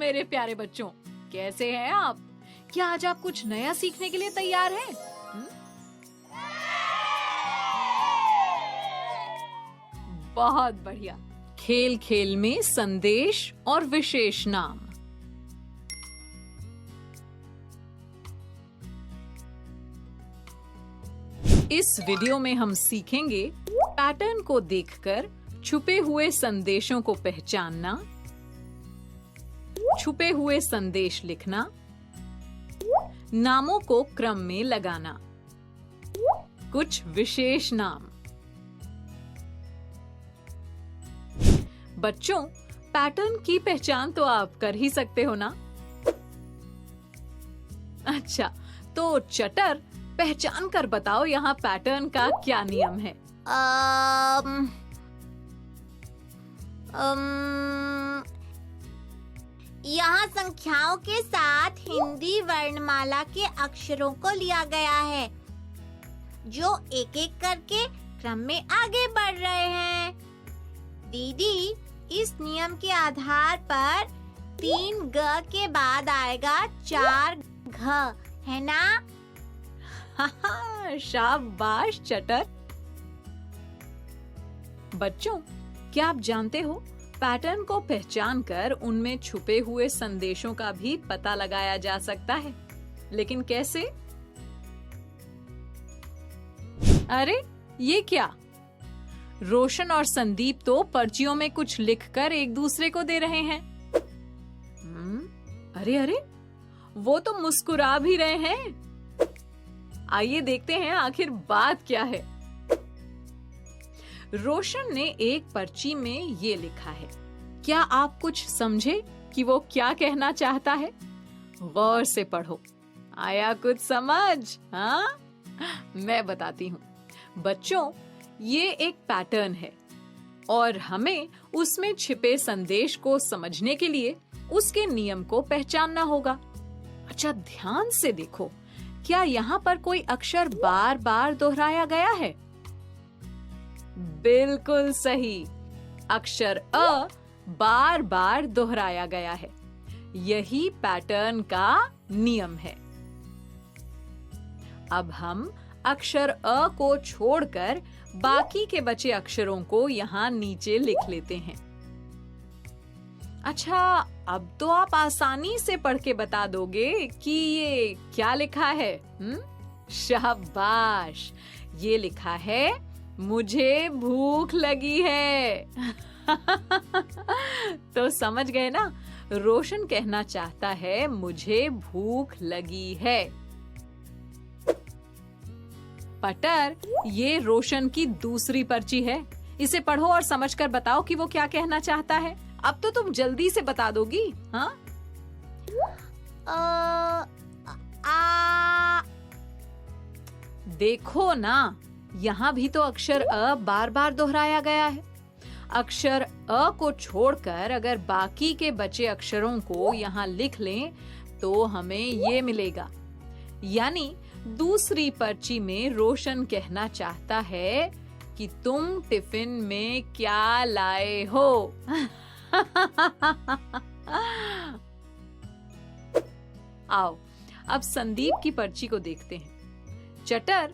मेरे प्यारे बच्चों, कैसे हैं आप? क्या आज आप कुछ नया सीखने के लिए तैयार हैं? बहुत बढ़िया। खेल खेल में संदेश और विशेष नाम। इस वीडियो में हम सीखेंगे पैटर्न को देखकर छुपे हुए संदेशों को पहचानना, छुपे हुए संदेश लिखना, नामों को क्रम में लगाना, कुछ विशेष नाम। बच्चों, पैटर्न की पहचान तो आप कर ही सकते हो ना? अच्छा, तो चटर, पहचान कर बताओ यहाँ पैटर्न का क्या नियम है? यहाँ संख्याओं के साथ हिंदी वर्णमाला के अक्षरों को लिया गया है, जो एक एक करके क्रम में आगे बढ़ रहे हैं। दीदी, इस नियम के आधार पर 3 ग के बाद आएगा 4 घ, है ना? शाबाश चटर। बच्चों, क्या आप जानते हो, पैटर्न को पहचान कर उनमें छुपे हुए संदेशों का भी पता लगाया जा सकता है। लेकिन कैसे? अरे, ये क्या? रोशन और संदीप तो पर्चियों में कुछ लिखकर एक दूसरे को दे रहे हैं। अरे अरे, वो तो मुस्कुरा भी रहे हैं। आइए देखते हैं आखिर बात क्या है। रोशन ने एक पर्ची में ये लिखा है। क्या आप कुछ समझे कि वो क्या कहना चाहता है? गौर से पढ़ो। आया कुछ समझ? हाँ, मैं बताती हूँ। बच्चों, ये एक पैटर्न है और हमें उसमें छिपे संदेश को समझने के लिए उसके नियम को पहचानना होगा। अच्छा, ध्यान से देखो, क्या यहाँ पर कोई अक्षर बार बार दोहराया गया है? बिल्कुल सही, अक्षर अ बार बार दोहराया गया है। यही पैटर्न का नियम है। अब हम अक्षर अ को छोड़कर बाकी के बचे अक्षरों को यहाँ नीचे लिख लेते हैं। अच्छा, अब तो आप आसानी से पढ़ के बता दोगे कि ये क्या लिखा है? शाबाश, ये लिखा है मुझे भूख लगी है। तो समझ गए ना, रोशन कहना चाहता है मुझे भूख लगी है। पटर, ये रोशन की दूसरी पर्ची है। इसे पढ़ो और समझकर बताओ कि वो क्या कहना चाहता है। अब तो तुम जल्दी से बता दोगी। हाँ? देखो ना, यहाँ भी तो अक्षर अ बार बार दोहराया गया है। अक्षर अ को छोड़कर अगर बाकी के बचे अक्षरों को यहाँ लिख लें तो हमें ये मिलेगा। यानी दूसरी पर्ची में रोशन कहना चाहता है कि तुम टिफिन में क्या लाए हो। आओ, अब संदीप की पर्ची को देखते हैं। चटर,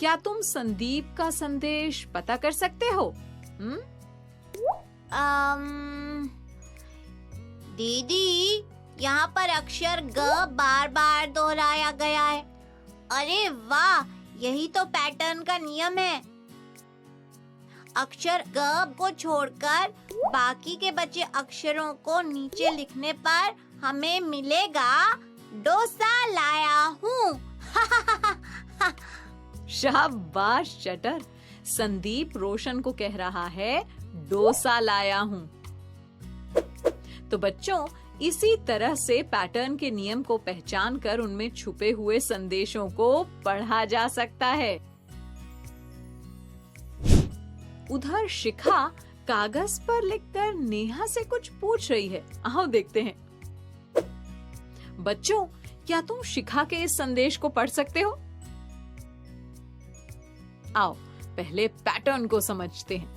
क्या तुम संदीप का संदेश पता कर सकते हो? दीदी, यहाँ पर अक्षर ग बार बार दोहराया गया है। अरे वाह, यही तो पैटर्न का नियम है। अक्षर ग को छोड़कर बाकी के बचे अक्षरों को नीचे लिखने पर हमें मिलेगा डोसा लाया हूँ। शाबाश चटर, संदीप रोशन को कह रहा है डोसा लाया हूँ। तो बच्चों, इसी तरह से पैटर्न के नियम को पहचान कर उनमें छुपे हुए संदेशों को पढ़ा जा सकता है। उधर शिखा कागज पर लिखकर नेहा से कुछ पूछ रही है। आओ देखते हैं। बच्चों, क्या तुम शिखा के इस संदेश को पढ़ सकते हो? आओ पहले पैटर्न को समझते हैं।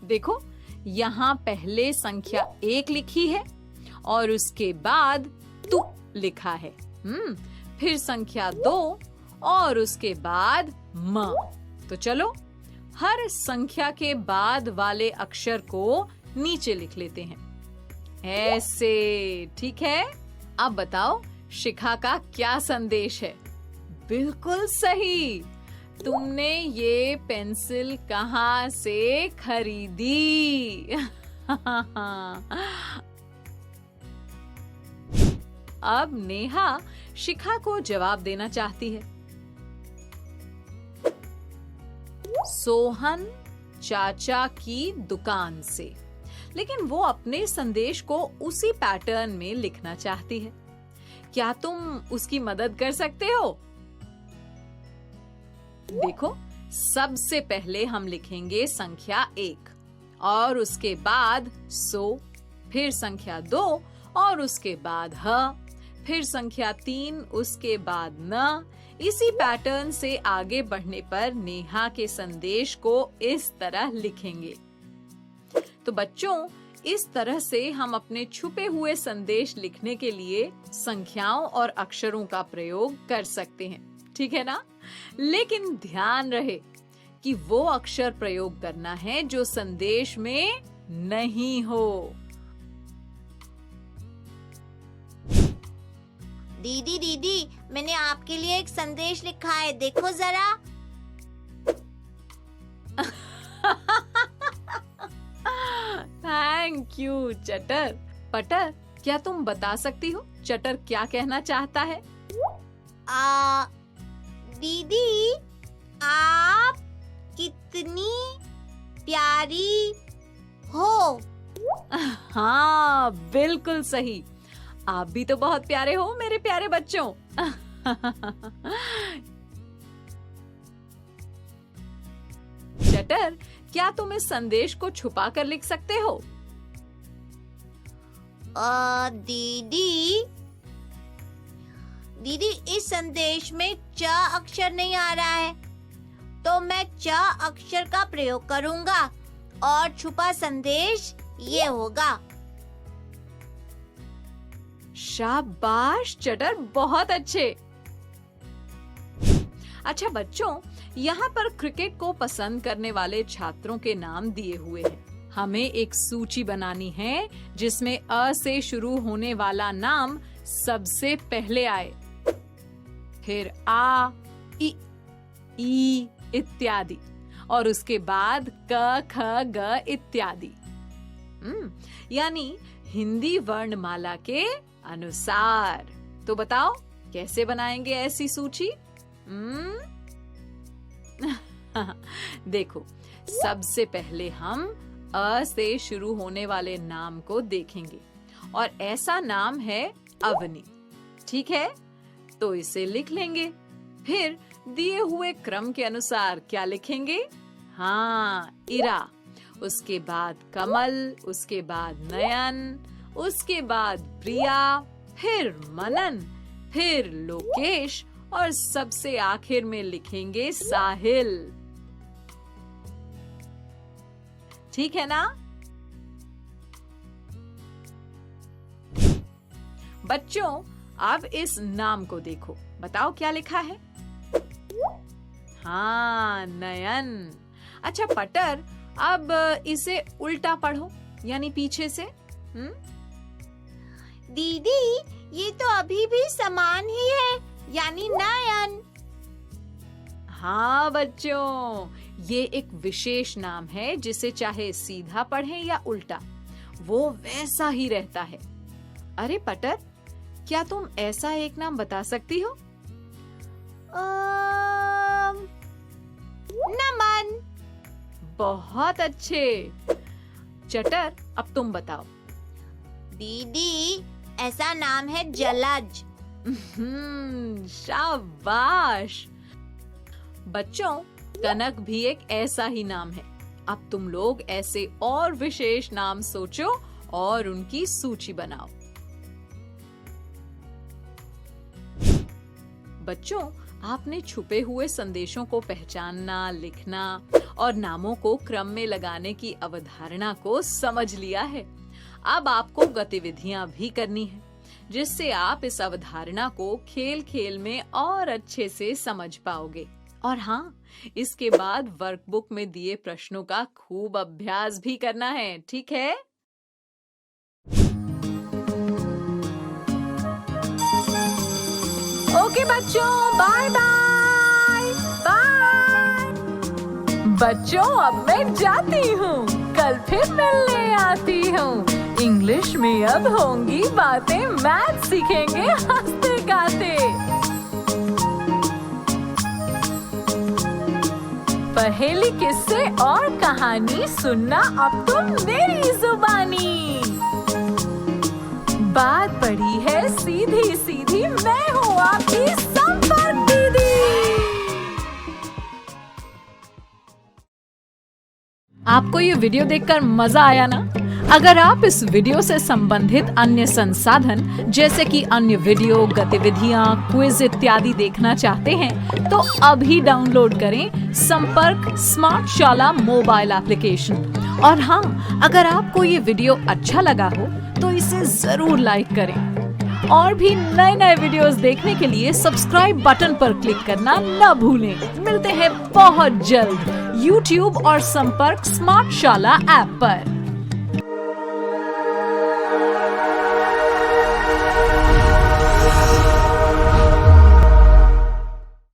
देखो, यहाँ पहले संख्या 1 लिखी है और उसके बाद तू लिखा है। फिर संख्या 2 और उसके बाद म। तो चलो हर संख्या के बाद वाले अक्षर को नीचे लिख लेते हैं, ऐसे। ठीक है, अब बताओ शिखा का क्या संदेश है? बिल्कुल सही। तुमने ये पेंसिल कहाँ से खरीदी? अब नेहा शिखा को जवाब देना चाहती है। सोहन चाचा की दुकान से। लेकिन वो अपने संदेश को उसी पैटर्न में लिखना चाहती है। क्या तुम उसकी मदद कर सकते हो? देखो, सबसे पहले हम लिखेंगे संख्या 1 और उसके बाद सो, फिर संख्या 2 और उसके बाद ह, फिर संख्या 3 उसके बाद न। इसी पैटर्न से आगे बढ़ने पर नेहा के संदेश को इस तरह लिखेंगे। तो बच्चों, इस तरह से हम अपने छुपे हुए संदेश लिखने के लिए संख्याओं और अक्षरों का प्रयोग कर सकते हैं, ठीक है ना? लेकिन ध्यान रहे कि वो अक्षर प्रयोग करना है जो संदेश में नहीं हो। दीदी दीदी, मैंने आपके लिए एक संदेश लिखा है, देखो जरा। थैंक यू चटर। पटर, क्या तुम बता सकती हो चटर क्या कहना चाहता है? दीदी, आप कितनी प्यारी हो। हाँ, बिल्कुल सही। आप भी तो बहुत प्यारे हो मेरे प्यारे बच्चों। चटर, क्या तुम इस संदेश को छुपा कर लिख सकते हो? दीदी दीदी, इस संदेश में च अक्षर नहीं आ रहा है, तो मैं च अक्षर का प्रयोग करूंगा और छुपा संदेश ये होगा। शाबाश चटर, बहुत अच्छे। अच्छा बच्चों, यहाँ पर क्रिकेट को पसंद करने वाले छात्रों के नाम दिए हुए हैं। हमें एक सूची बनानी है जिसमें अ से शुरू होने वाला नाम सबसे पहले आए, फिर आ, इ, ई इत्यादि, और उसके बाद क, ख, ग इत्यादि। यानी हिंदी वर्णमाला के अनुसार। तो बताओ कैसे बनाएंगे ऐसी सूची? देखो, सबसे पहले हम अ से शुरू होने वाले नाम को देखेंगे और ऐसा नाम है अवनी। ठीक है, तो इसे लिख लेंगे। फिर दिए हुए क्रम के अनुसार क्या लिखेंगे? हाँ, इरा, उसके बाद कमल, उसके बाद नयन, उसके बाद प्रिया, फिर मनन, फिर लोकेश और सबसे आखिर में लिखेंगे साहिल। ठीक है ना? बच्चों, अब इस नाम को देखो, बताओ क्या लिखा है? हाँ, नयन। अच्छा पटर, अब इसे उल्टा पढ़ो, यानी पीछे से। दीदी, ये तो अभी भी समान ही है, यानी नयन। हाँ बच्चों, ये एक विशेष नाम है जिसे चाहे सीधा पढ़ें या उल्टा, वो वैसा ही रहता है। अरे पटर, क्या तुम ऐसा एक नाम बता सकती हो? नमन। बहुत अच्छे। चटर, अब तुम बताओ। दीदी, ऐसा नाम है जलज। शाबाश। बच्चों, कनक भी एक ऐसा ही नाम है। अब तुम लोग ऐसे और विशेष नाम सोचो और उनकी सूची बनाओ। बच्चों, आपने छुपे हुए संदेशों को पहचानना, लिखना और नामों को क्रम में लगाने की अवधारणा को समझ लिया है। अब आपको गतिविधियां भी करनी है, जिससे आप इस अवधारणा को खेल खेल में और अच्छे से समझ पाओगे। और हाँ, इसके बाद वर्कबुक में दिए प्रश्नों का खूब अभ्यास भी करना है, ठीक है? ओके बच्चों, बाय बाय बाय। बच्चों, अब मैं जाती हूँ, कल फिर मिलने आती हूँ। इंग्लिश में अब होंगी बातें, मैथ सीखेंगे हंसते गाते। पहेली, किस्से और कहानी सुनना अब तुम मेरी जुबानी। बात पड़ी है सीधी सीधी, मैं हूँ आपकी संपर्क दीदी। आपको ये वीडियो देखकर मजा आया ना? अगर आप इस वीडियो से संबंधित अन्य संसाधन जैसे कि अन्य वीडियो, गतिविधियां, क्विज इत्यादि देखना चाहते हैं तो अभी डाउनलोड करें संपर्क स्मार्ट शाला मोबाइल एप्लीकेशन। और हाँ, अगर आपको ये वीडियो अच्छा लगा हो तो इसे जरूर लाइक करें। और भी नए नए वीडियोस देखने के लिए सब्सक्राइब बटन पर क्लिक करना न भूलें। मिलते हैं बहुत जल्द YouTube और संपर्क स्मार्ट शाला ऐप पर।